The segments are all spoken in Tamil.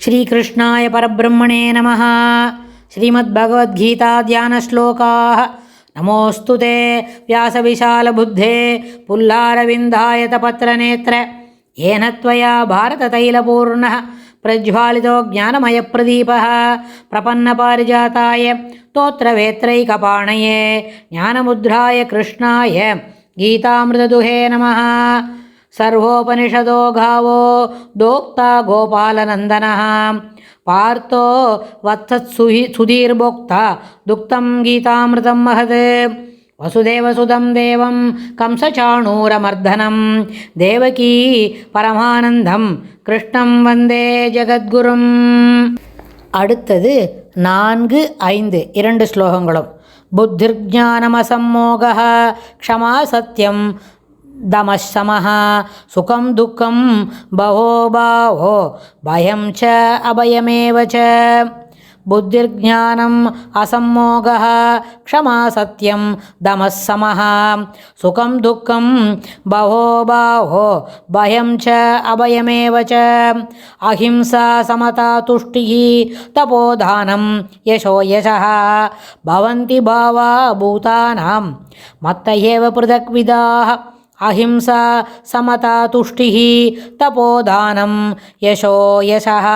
श्रीकृष्णाय परब्रह्मणे नमः। श्रीमद्भगवद्गीता ध्यानश्लोकाः। नमोऽस्तु ते व्यासविशालबुद्धे पुल्लारविन्दायतपत्रनेत्र येन त्वया भारततैलपूर्णः प्रज्वालितो ज्ञानमयप्रदीपः प्रपन्नपारिजाताय स्तोत्रवेत्रैकपाणये ज्ञानमुद्राय कृष्णाय गीतामृतदुहे नमः। सर्वोपनिषदो गावो दोक्ता गोपालनन्दनः पार्थो वत्सत्सुधीर्भोक्ता दुक्तं गीतामृतं महत्। वसुदेवसुतं देवं कंसचाणूरमर्दनं देवकी परमानन्दं कृष्णं वन्दे ஜகத்குரும். அடுத்தது 4, 5 2 ஸ்லோகங்களும். புத்திர்ஞானமசம்மோகः க்ஷமா சத்யம் दमः सुखं दुःखं बहोभावो भयं च अभयमेव च। बुद्धिर्ज्ञानम् असम्मोगः क्षमा सत्यं दमः समः सुखं दुःखं बहोभावो भयं च अभयमेव च। अहिंसा समता तुष्टिः तपोदानं यशो यशः भवन्ति भावा भूतानां मत्त एव पृथग्विदाः। अहिंसा समता तुष्टिः तपोदानं यशो यशः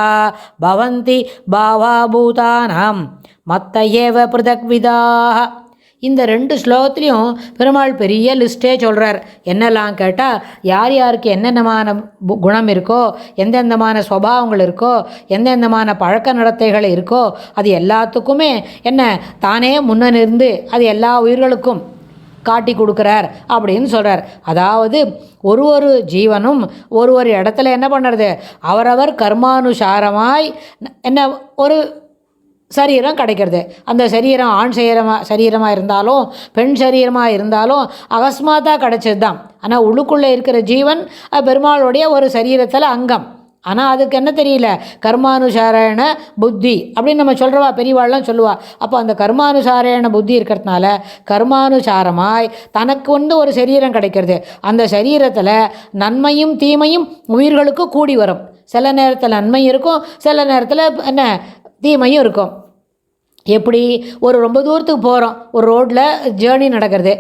भवन्ति भावा பூதானாம் மத்த ஏவ பிருதக்விதாக. இந்த 2 ஸ்லோகத்துலேயும் பெருமாள் பெரிய லிஸ்ட்டே சொல்கிறார். என்னெல்லாம் கேட்டால், யார் யாருக்கு என்னென்னமான குணம் இருக்கோ, எந்தெந்தமான சுபாவங்கள் இருக்கோ, எந்தெந்தமான பழக்க நடத்தைகள் இருக்கோ, அது எல்லாத்துக்குமே என்ன தானே முன்னிருந்து அது எல்லா உயிர்களுக்கும் காட்டி கொடுக்குறார் அப்படின்னு சொல்கிறார். அதாவது ஒரு ஜீவனும் ஒரு இடத்துல என்ன பண்ணுறது, அவரவர் கர்மானுசாரமாய் என்ன ஒரு சரீரம் கிடைக்கிறது. அந்த சரீரம் ஆண் சரீரமாக இருந்தாலும் பெண் சரீரமாக இருந்தாலும் அகஸ்மாத்தாக கிடைச்சது தான். ஆனால் உள்ளுக்குள்ளே இருக்கிற ஜீவன் பெருமாளுடைய ஒரு சரீரத்தில் அங்கம். ஆனால் அதுக்கு என்ன தெரியல, கர்மானுசாரண புத்தி அப்படின்னு நம்ம சொல்கிறவா, பெரியவாள்லாம் சொல்லுவா. அப்போ அந்த கர்மானுசாரண புத்தி இருக்கிறதுனால கர்மானுசாரமாய் தனக்கு ஒரு சரீரம் கிடைக்கிறது. அந்த சரீரத்தில் நன்மையும் தீமையும் உயிர்களுக்கு கூடி வரும். சில நேரத்தில் நன்மை இருக்கும், சில நேரத்தில் என்ன தீமையும் இருக்கும். எப்படி ஒரு ரொம்ப தூரத்துக்கு போகிறோம், ஒரு ரோட்டில் ஜேர்னி நடக்கிறது,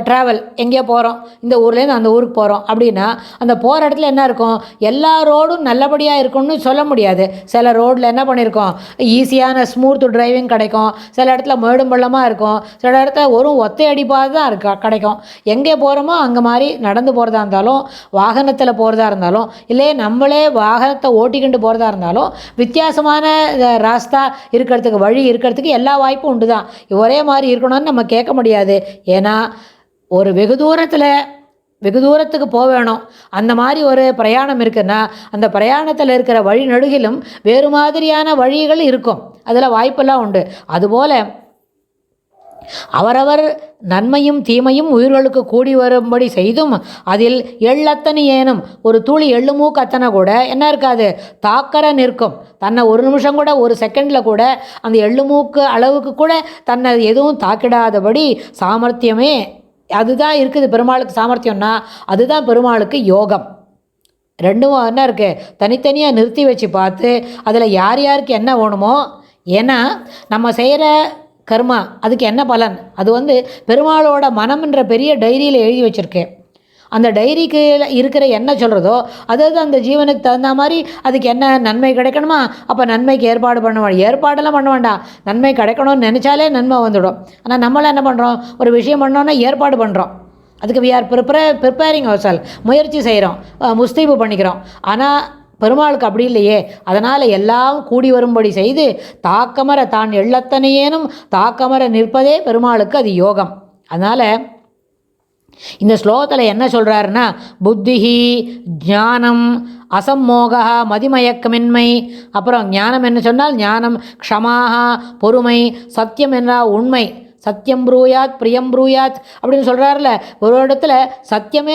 ட்ராவல் எங்கேயோ போகிறோம், இந்த ஊர்லேருந்து அந்த ஊருக்கு போகிறோம் அப்படின்னா அந்த போகிற இடத்துல என்ன இருக்கும், எல்லா ரோடும் நல்லபடியாக இருக்கும்னு சொல்ல முடியாது. சில ரோட்டில் என்ன பண்ணியிருக்கோம், ஈஸியான ஸ்மூத் டிரைவிங் கிடைக்கும், சில இடத்துல மேடும் பள்ளமாக இருக்கும், சில இடத்துல ஒரு ஒத்தை அடிப்பாக தான் கிடைக்கும். எங்கே போகிறோமோ அங்கே மாதிரி நடந்து போகிறதா இருந்தாலும், வாகனத்தில் போகிறதா இருந்தாலும், இல்லை நம்மளே வாகனத்தை ஓட்டிக்கிண்டு போகிறதா இருந்தாலும் வித்தியாசமான ராஸ்தா இருக்கிறதுக்கு, வழி இருக்கிறதுக்கு எல்லா வாய்ப்பும் உண்டு தான். ஒரே மாதிரி இருக்கணும்னு நம்ம கேட்க முடியாது. ஏன்னா ஒரு வெகு தூரத்துக்கு போக வேணும், அந்த மாதிரி ஒரு பிரயாணம் இருக்குன்னா அந்த பிரயாணத்தில் இருக்கிற வழி நடுகிலும் வேறு மாதிரியான வழிகள் இருக்கும், அதில் வாய்ப்பெல்லாம் உண்டு. அதுபோல் அவரவர் நன்மையும் தீமையும் உயிர்களுக்கு கூடி வரும்படி செய்தும் அதில் எள்ளத்தனை ஏனும் ஒரு துளி எள்ளுமூக்கு அத்தனை கூட என்ன இருக்காது, தாக்கற நிற்கும். தன்னை ஒரு நிமிஷம் கூட, ஒரு செகண்டில் கூட அந்த எள்ளுமூக்கு அளவுக்கு கூட தன்னை எதுவும் தாக்கிடாதபடி சாமர்த்தியமே அதுதான் இருக்குது. பெருமாளுக்கு சாமர்த்தியம்னா அதுதான் பெருமாளுக்கு யோகம். ரெண்டும் என்ன இருக்குது, தனித்தனியாக நிறுத்தி வச்சு பார்த்து அதில் யார் யாருக்கு என்ன வேணுமோ, ஏன்னா நம்ம செய்கிற கர்மா அதுக்கு என்ன பலன், அது பெருமாளோட மனம்ன்ற பெரிய டைரியில் எழுதி வச்சுருக்கேன். அந்த டைரிக்கு இருக்கிற என்ன சொல்கிறதோ அதாவது அந்த ஜீவனுக்கு தகுந்த மாதிரி அதுக்கு என்ன நன்மை கிடைக்கணுமா, அப்போ நன்மைக்கு ஏற்பாடு ஏற்பாடெல்லாம் பண்ண வேண்டாம். நன்மை கிடைக்கணும்னு நினச்சாலே நன்மை வந்துடும். ஆனால் நம்மளாம் என்ன பண்ணுறோம், ஒரு விஷயம் பண்ணோன்னா ஏற்பாடு பண்ணுறோம், அதுக்கு we are preparing our self, முயற்சி செய்கிறோம், முஸ்தீபு பண்ணிக்கிறோம். ஆனால் பெருமாளுக்கு அப்படி இல்லையே. அதனால் எல்லாம் கூடி வரும்படி செய்து தாக்கமர தான் எள்ளத்தனையேனும் தாக்கமர நிற்பதே பெருமாளுக்கு அது யோகம். அதனால் இந்த ஸ்லோகத்தில் என்ன சொல்கிறாருன்னா, புத்திஹி ஞானம் அசம்மோகா மதிமயக்கமின்மை, அப்புறம் ஞானம் என்ன சொன்னால் ஞானம், க்ஷமாக பொறுமை, சத்தியம் என்றால் உண்மை, சத்தியம் ப்ரூயாத் பிரியம் ப்ரூயாத் அப்படின்னு சொல்கிறாருல. ஒரு இடத்துல சத்தியம்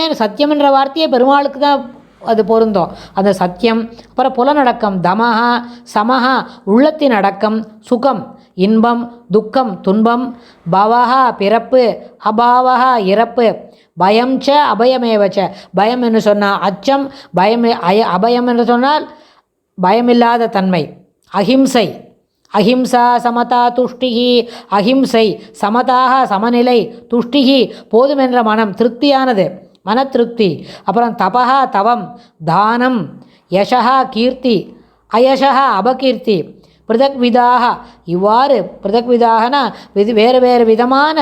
என்ற வார்த்தையே பெருமாளுக்கு தான் அது பொருந்தும். அந்த சத்தியம், அப்புறம் புலனடக்கம், தமஹா சமஹா உள்ளத்தின் அடக்கம், சுகம் இன்பம், துக்கம் துன்பம், பவஹா பிறப்பு, அபாவஹா இறப்பு, பயம் ச அபயமேவச்ச, பயம் என்று சொன்னால் அச்சம், பயம் அபயம் என்று சொன்னால் பயமில்லாத தன்மை. அஹிம்சை, அஹிம்சா சமதா துஷ்டிகி, அஹிம்சை சமதாக சமநிலை, துஷ்டிகி போதுமென்ற மனம், திருப்தியானது, மன திருப்தி. அப்புறம் தபஹா தவம், தானம், யசா கீர்த்தி, அயசா அபகீர்த்தி, பிருதக்விதாக, இவ்வாறு பிருதக்விதாகனா வேறு வேறு விதமான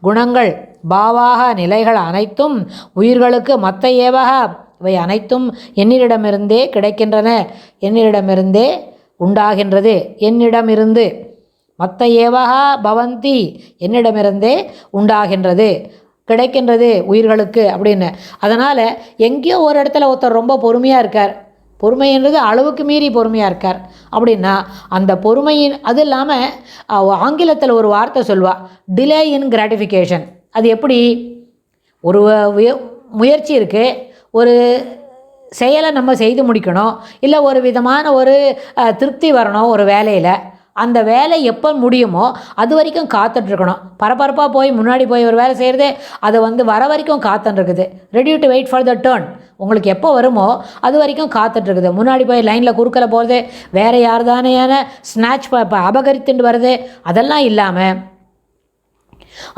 குணங்கள், பாவாக நிலைகள் அனைத்தும் உயிர்களுக்கு மத்த ஏவக இவை அனைத்தும் என்னிடமிருந்தே கிடைக்கின்றன, என்னிடமிருந்தே உண்டாகின்றது, என்னிடமிருந்து மத்த ஏவகா பவந்தி என்னிடமிருந்தே உண்டாகின்றது, கிடைக்கின்றது உயிர்களுக்கு அப்படின்னு. அதனால் எங்கேயோ ஒரு இடத்துல ஒருத்தர் ரொம்ப பொறுமையாக இருக்கார், பொறுமைன்றது அளவுக்கு மீறி பொறுமையாக இருக்கார் அப்படின்னா அந்த பொறுமையின், அது இல்லாமல் ஆங்கிலத்தில் ஒரு வார்த்தை சொல்வாள், டிலே இன் கிராட்டிஃபிகேஷன். அது எப்படி, ஒரு முயற்சி இருக்குது, ஒரு செயலை நம்ம செய்து முடிக்கணும், இல்லை ஒரு விதமான ஒரு திருப்தி வரணும் ஒரு வேலையில், அந்த வேலை எப்போ முடியுமோ அது வரைக்கும் காத்துட்ருக்கணும். பரபரப்பாக போய் முன்னாடி போய் ஒரு வேலை செய்கிறதே அதை வர வரைக்கும் காத்துட்டுருக்குது. Ready to wait for the turn. உங்களுக்கு எப்போ வருமோ அது வரைக்கும் காத்துட்ருக்குது. முன்னாடி போய் லைனில் குறுக்கலை போகிறது, வேறு யார் தானேயான ஸ்நாட்ச் அபகரித்துட்டு வருது, அதெல்லாம் இல்லாமல்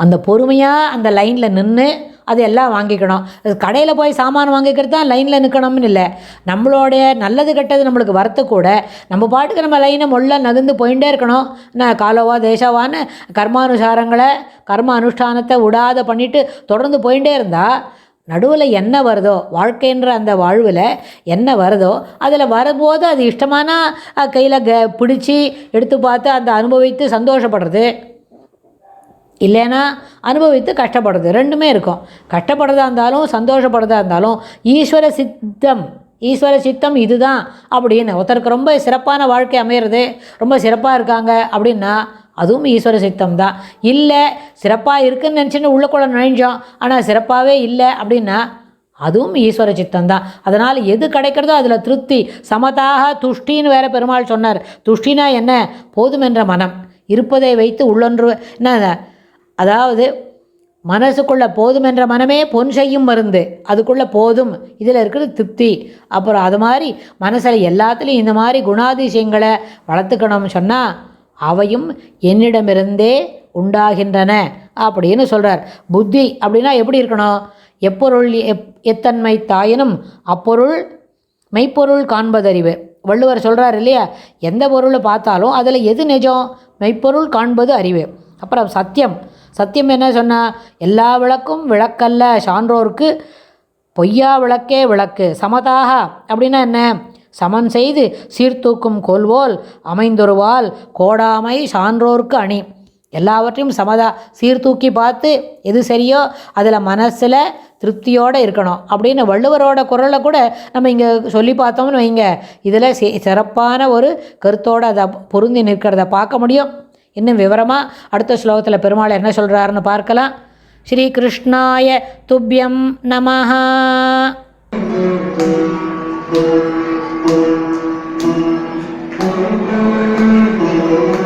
அந்த பொறுமையாக அந்த லைனில் நின்று அது எல்லாம் வாங்கிக்கணும். கடையில் போய் சாமான் வாங்கிக்கிறது தான் லைனில் நிற்கணும்னு இல்லை. நம்மளோடைய நல்லது கெட்டது நம்மளுக்கு வரத்து கூட நம்ம பாட்டுக்கு நம்ம லைனை மொள்ள நகர்ந்து போயிட்டே இருக்கணும். நான் காலோவா தேசவான்னு கர்மானுசாரங்களை கர்ம அனுஷ்டானத்தை விடாத பண்ணிவிட்டு தொடர்ந்து போயிட்டே இருந்தால் நடுவில் என்ன வருதோ, வாழ்க்கைன்ற அந்த வாழ்வில் என்ன வருதோ அதில் வரும்போது அது இஷ்டமான கையில் பிடிச்சி எடுத்து பார்த்து அந்த அனுபவித்து சந்தோஷப்படுறது, இல்லைன்னா அனுபவித்து கஷ்டப்படுறது, ரெண்டுமே இருக்கும். கஷ்டப்படுறதா இருந்தாலும் சந்தோஷப்படுறதா இருந்தாலும் ஈஸ்வர சித்தம் இதுதான் அப்படின்னு. ஒருத்தருக்கு ரொம்ப சிறப்பான வாழ்க்கை அமையிறது, ரொம்ப சிறப்பாக இருக்காங்க அப்படின்னா அதுவும் ஈஸ்வர சித்தம் தான். இல்லை சிறப்பாக இருக்குன்னு நினச்சின்னு உள்ளக்குள்ள நுழைஞ்சோம் ஆனால் சிறப்பாகவே இல்லை அப்படின்னா அதுவும் ஈஸ்வர சித்தம் தான். அதனால் எது கிடைக்கிறதோ அதில் திருப்தி. சமதாக துஷ்டின்னு வேறு பெருமாள் சொன்னார். துஷ்டினா என்ன, போதுமென்ற மனம், இருப்பதை வைத்து உள்ளொன்று என்ன, அதாவது மனசுக்குள்ளே போதுமென்ற மனமே பொன் செய்யும் மருந்து, அதுக்குள்ளே போதும், இதில் இருக்கிறது திருப்தி. அப்புறம் அது மாதிரி மனசில் எல்லாத்துலேயும் இந்த மாதிரி குணாதிசயங்களை வளர்த்துக்கணும்னு சொன்னால் அவையும் என்னிடமிருந்தே உண்டாகின்றன அப்படின்னு சொல்கிறார். புத்தி அப்படின்னா எப்படி இருக்கணும், எப்பொருள் எத்தன்மை தாயினும் அப்பொருள் மெய்ப்பொருள் காண்பதறிவு. வள்ளுவர் சொல்கிறார் இல்லையா, எந்த பொருளை பார்த்தாலும் அதில் எது நிஜம், மெய்ப்பொருள் காண்பது அறிவு. அப்புறம் சத்தியம், சத்தியம் என்ன சொன்னால் எல்லா விளக்கும் விளக்கல்ல சான்றோருக்கு பொய்யா விளக்கே விளக்கு. சமதாக அப்படின்னா என்ன, சமன் செய்து சீர்தூக்கும் கோல்வோல் அமைந்தொருவால் கோடாமை சான்றோர்க்கு அணி. எல்லாவற்றையும் சீர்தூக்கி பார்த்து எது சரியோ அதில் மனசில் திருப்தியோடு இருக்கணும் அப்படின்னு வள்ளுவரோட குரலை கூட நம்ம இங்கே சொல்லி பார்த்தோம்னு வைங்க, இதில் சிறப்பான ஒரு கருத்தோடு அதை பொருந்தி நிற்கிறத பார்க்க முடியும். இன்னும் விவரமாக அடுத்த ஸ்லோகத்தில் பெருமாள் என்ன சொல்கிறாருன்னு பார்க்கலாம். ஸ்ரீ கிருஷ்ணாய துப்யம் நமஹ. Thank you.